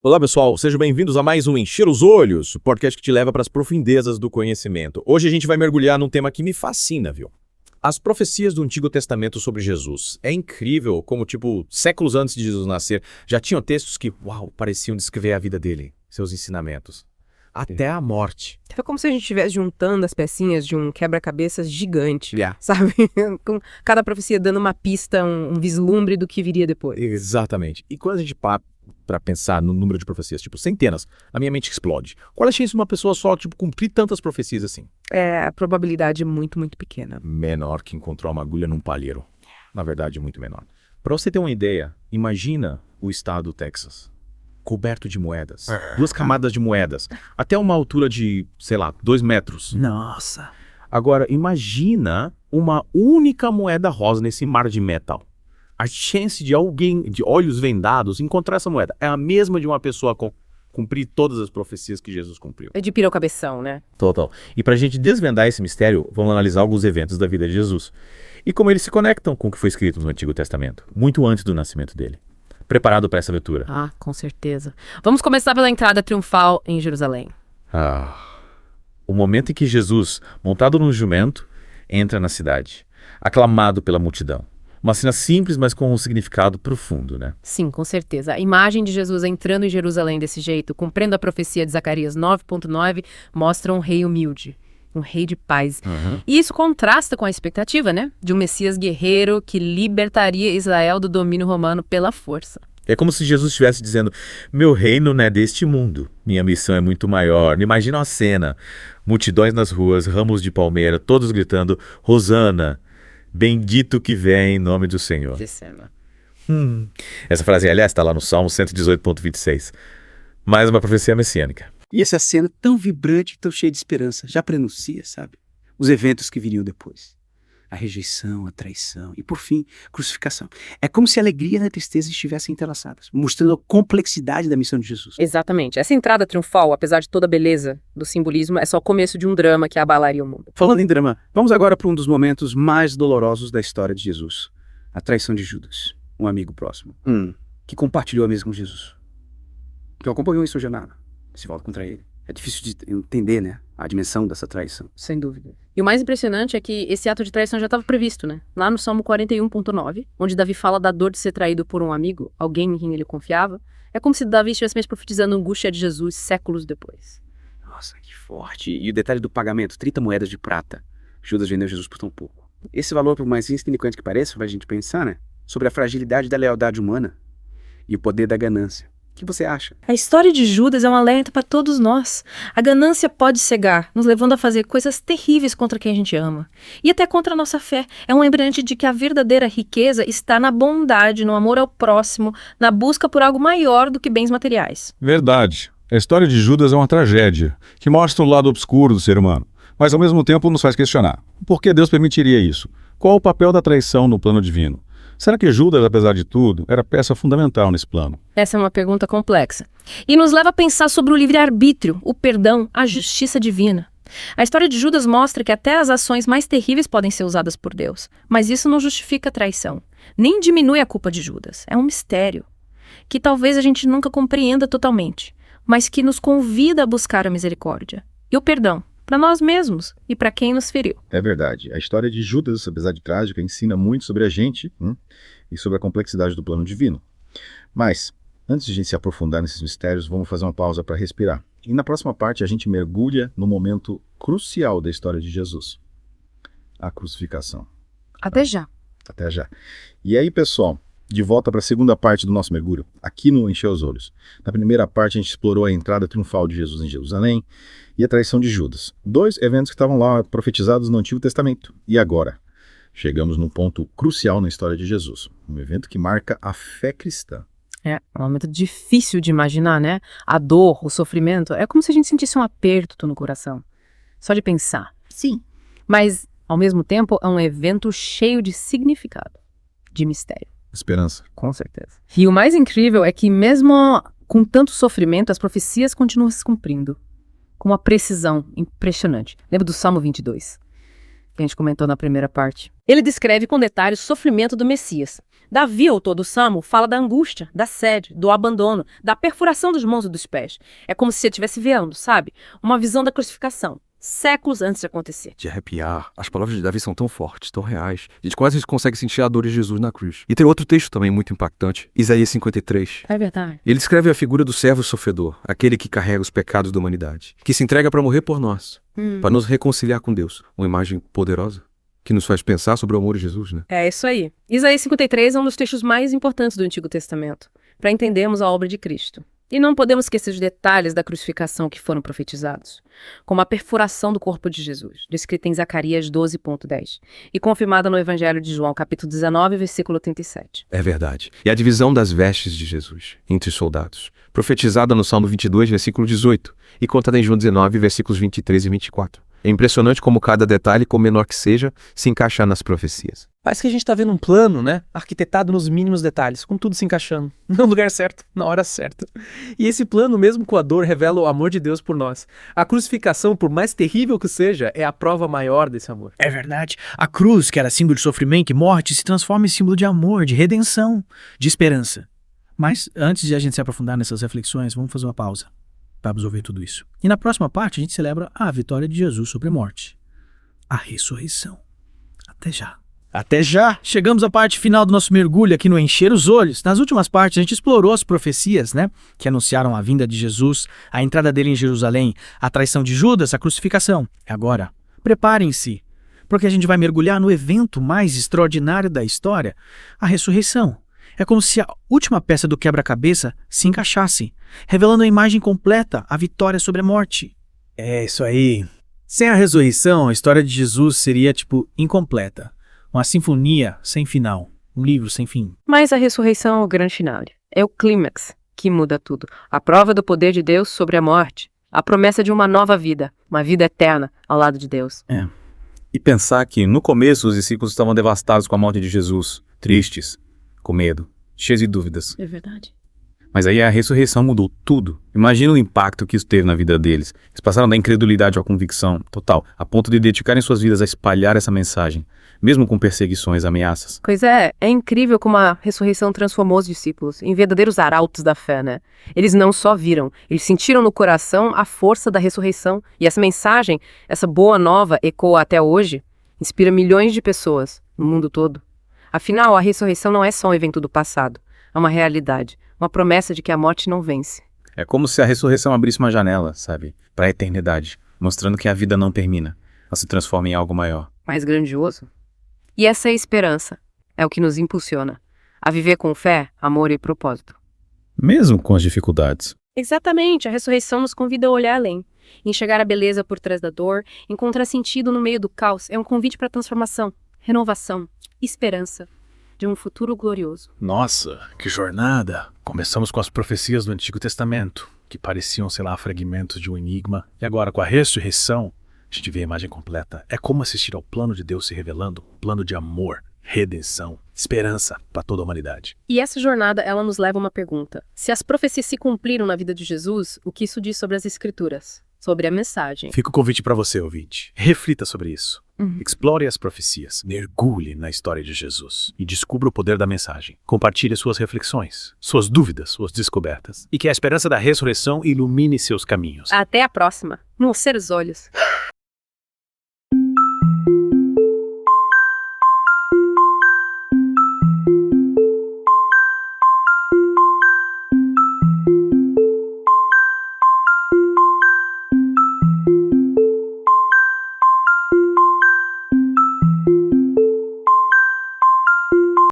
Olá, pessoal. Sejam bem-vindos a mais um Encher os Olhos, o podcast que te leva para as profundezas do conhecimento. Hoje a gente vai mergulhar num tema que me fascina, viu? As profecias do Antigo Testamento sobre Jesus. É incrível como, séculos antes de Jesus nascer, já tinham textos que, pareciam descrever a vida dele, seus ensinamentos. Até a morte. É como se a gente estivesse juntando as pecinhas de um quebra-cabeças gigante, Yeah. sabe? Com cada profecia dando uma pista, um vislumbre do que viria depois. Exatamente. E quando a gente para pensar no número de profecias, centenas, a minha mente explode. Qual é a chance de uma pessoa só, cumprir tantas profecias assim? A probabilidade é muito, muito pequena. Menor que encontrar uma agulha num palheiro. Na verdade, muito menor. Para você ter uma ideia, imagina o estado do Texas, coberto de moedas. 2 camadas de moedas. Até uma altura de, 2 metros. Nossa! Agora, imagina uma única moeda rosa nesse mar de metal. A chance de alguém, de olhos vendados, encontrar essa moeda é a mesma de uma pessoa cumprir todas as profecias que Jesus cumpriu. É de pirar o cabeção, né? Total. E para a gente desvendar esse mistério, vamos analisar alguns eventos da vida de Jesus. E como eles se conectam com o que foi escrito no Antigo Testamento, muito antes do nascimento dele. Preparado para essa aventura? Ah, com certeza. Vamos começar pela entrada triunfal em Jerusalém. O momento em que Jesus, montado num jumento, entra na cidade, aclamado pela multidão. Uma cena simples, mas com um significado profundo, né? Sim, com certeza. A imagem de Jesus entrando em Jerusalém desse jeito, cumprindo a profecia de Zacarias 9.9, mostra um rei humilde, um rei de paz. E isso contrasta com a expectativa, né? De um Messias guerreiro que libertaria Israel do domínio romano pela força. É como se Jesus estivesse dizendo, meu reino não é deste mundo, minha missão é muito maior. Imagina a cena, multidões nas ruas, ramos de palmeira, todos gritando, Hosana, bendito que vem em nome do Senhor. Que cena. Essa frase, aliás, está lá no Salmo 118.26. Mais uma profecia messiânica. E essa cena tão vibrante, tão cheia de esperança, já prenuncia, sabe? Os eventos que viriam depois. A rejeição, a traição e, por fim, crucificação. É como se a alegria e a tristeza estivessem entrelaçadas, mostrando a complexidade da missão de Jesus. Exatamente. Essa entrada triunfal, apesar de toda a beleza do simbolismo, é só o começo de um drama que abalaria o mundo. Falando em drama, vamos agora para um dos momentos mais dolorosos da história de Jesus. A traição de Judas, um amigo próximo, que compartilhou a mesa com Jesus. Que acompanhou em sua jornada. Se volta contra ele. É difícil de entender, né? A dimensão dessa traição. Sem dúvida. E o mais impressionante é que esse ato de traição já estava previsto, né? Lá no Salmo 41.9, onde Davi fala da dor de ser traído por um amigo, alguém em quem ele confiava, é como se Davi estivesse mesmo profetizando a angústia de Jesus séculos depois. Nossa, que forte. E o detalhe do pagamento, 30 moedas de prata. Judas vendeu Jesus por tão pouco. Esse valor, por mais insignificante que pareça, faz a gente pensar, né? Sobre a fragilidade da lealdade humana e o poder da ganância. O que você acha? A história de Judas é um alerta para todos nós. A ganância pode cegar, nos levando a fazer coisas terríveis contra quem a gente ama. E até contra a nossa fé. É um lembrete de que a verdadeira riqueza está na bondade, no amor ao próximo, na busca por algo maior do que bens materiais. Verdade. A história de Judas é uma tragédia, que mostra o lado obscuro do ser humano, mas ao mesmo tempo nos faz questionar. Por que Deus permitiria isso? Qual o papel da traição no plano divino? Será que Judas, apesar de tudo, era peça fundamental nesse plano? Essa é uma pergunta complexa. E nos leva a pensar sobre o livre-arbítrio, o perdão, a justiça divina. A história de Judas mostra que até as ações mais terríveis podem ser usadas por Deus. Mas isso não justifica a traição. Nem diminui a culpa de Judas. É um mistério que talvez a gente nunca compreenda totalmente, mas que nos convida a buscar a misericórdia e o perdão. Para nós mesmos e para quem nos feriu. É verdade. A história de Judas, apesar de trágica, ensina muito sobre a gente e sobre a complexidade do plano divino. Mas, antes de a gente se aprofundar nesses mistérios, vamos fazer uma pausa para respirar. E na próxima parte a gente mergulha no momento crucial da história de Jesus. A crucificação. Até já. Até já. E aí, pessoal, de volta para a segunda parte do nosso mergulho, aqui no Encher os Olhos. Na primeira parte a gente explorou a entrada triunfal de Jesus em Jerusalém e a traição de Judas. 2 eventos que estavam lá profetizados no Antigo Testamento. E agora? Chegamos num ponto crucial na história de Jesus. Um evento que marca a fé cristã. É um momento difícil de imaginar, né? A dor, o sofrimento, é como se a gente sentisse um aperto no coração. Só de pensar. Sim. Mas, ao mesmo tempo, é um evento cheio de significado, de mistério. Esperança. Com certeza. E o mais incrível é que mesmo com tanto sofrimento, as profecias continuam se cumprindo. Com uma precisão impressionante. Lembra do Salmo 22, que a gente comentou na primeira parte? Ele descreve com detalhes o sofrimento do Messias. Davi, autor do Salmo, fala da angústia, da sede, do abandono, da perfuração dos mãos e dos pés. É como se você estivesse vendo, sabe? Uma visão da crucificação, séculos antes de acontecer. De arrepiar. As palavras de Davi são tão fortes, tão reais. A gente quase consegue sentir a dor de Jesus na cruz. E tem outro texto também muito impactante, Isaías 53. É verdade. Ele descreve a figura do servo sofredor, aquele que carrega os pecados da humanidade, que se entrega para morrer por nós, para nos reconciliar com Deus. Uma imagem poderosa que nos faz pensar sobre o amor de Jesus, né? É isso aí. Isaías 53 é um dos textos mais importantes do Antigo Testamento, para entendermos a obra de Cristo. E não podemos esquecer os detalhes da crucificação que foram profetizados, como a perfuração do corpo de Jesus, descrita em Zacarias 12.10, e confirmada no Evangelho de João, capítulo 19, versículo 37. É verdade. E a divisão das vestes de Jesus entre os soldados, profetizada no Salmo 22, versículo 18, e contada em João 19, versículos 23 e 24. É impressionante como cada detalhe, por menor que seja, se encaixa nas profecias. Parece que a gente tá vendo um plano, né? Arquitetado nos mínimos detalhes, com tudo se encaixando. No lugar certo, na hora certa. E esse plano, mesmo com a dor, revela o amor de Deus por nós. A crucificação, por mais terrível que seja, é a prova maior desse amor. É verdade. A cruz, que era símbolo de sofrimento e morte, se transforma em símbolo de amor, de redenção, de esperança. Mas, antes de a gente se aprofundar nessas reflexões, vamos fazer uma pausa para absorver tudo isso. E na próxima parte, a gente celebra a vitória de Jesus sobre a morte. A ressurreição. Até já. Até já! Chegamos à parte final do nosso mergulho aqui no Encher os Olhos. Nas últimas partes a gente explorou as profecias, né? Que anunciaram a vinda de Jesus, a entrada dele em Jerusalém, a traição de Judas, a crucificação. E agora, preparem-se, porque a gente vai mergulhar no evento mais extraordinário da história, a ressurreição. É como se a última peça do quebra-cabeça se encaixasse, revelando a imagem completa, a vitória sobre a morte. É isso aí. Sem a ressurreição, a história de Jesus seria, incompleta. Uma sinfonia sem final. Um livro sem fim. Mas a ressurreição é o grande final. É o clímax que muda tudo. A prova do poder de Deus sobre a morte. A promessa de uma nova vida. Uma vida eterna ao lado de Deus. E pensar que, no começo, os discípulos estavam devastados com a morte de Jesus. Tristes, com medo, cheios de dúvidas. É verdade. Mas aí a ressurreição mudou tudo. Imagina o impacto que isso teve na vida deles. Eles passaram da incredulidade à convicção total, a ponto de dedicarem suas vidas a espalhar essa mensagem, mesmo com perseguições e ameaças. Pois é incrível como a ressurreição transformou os discípulos em verdadeiros arautos da fé, né? Eles não só viram, eles sentiram no coração a força da ressurreição. E essa mensagem, essa boa nova, ecoa até hoje, inspira milhões de pessoas no mundo todo. Afinal, a ressurreição não é só um evento do passado, é uma realidade, uma promessa de que a morte não vence. É como se a ressurreição abrisse uma janela, sabe, para a eternidade, mostrando que a vida não termina, ela se transforma em algo maior. Mais grandioso? E essa é a esperança, é o que nos impulsiona a viver com fé, amor e propósito. Mesmo com as dificuldades. Exatamente, a ressurreição nos convida a olhar além, enxergar a beleza por trás da dor, encontrar sentido no meio do caos. É um convite para transformação, renovação, esperança de um futuro glorioso. Nossa, que jornada! Começamos com as profecias do Antigo Testamento, que pareciam, fragmentos de um enigma. E agora, com a ressurreição, a gente vê a imagem completa. É como assistir ao plano de Deus se revelando, um plano de amor, redenção, esperança para toda a humanidade. E essa jornada, ela nos leva a uma pergunta. Se as profecias se cumpriram na vida de Jesus, o que isso diz sobre as Escrituras? Sobre a mensagem? Fica o convite para você, ouvinte. Reflita sobre isso. Explore as profecias, mergulhe na história de Jesus e descubra o poder da mensagem. Compartilhe suas reflexões, suas dúvidas, suas descobertas. E que a esperança da ressurreição ilumine seus caminhos. Até a próxima. No Encher os Olhos.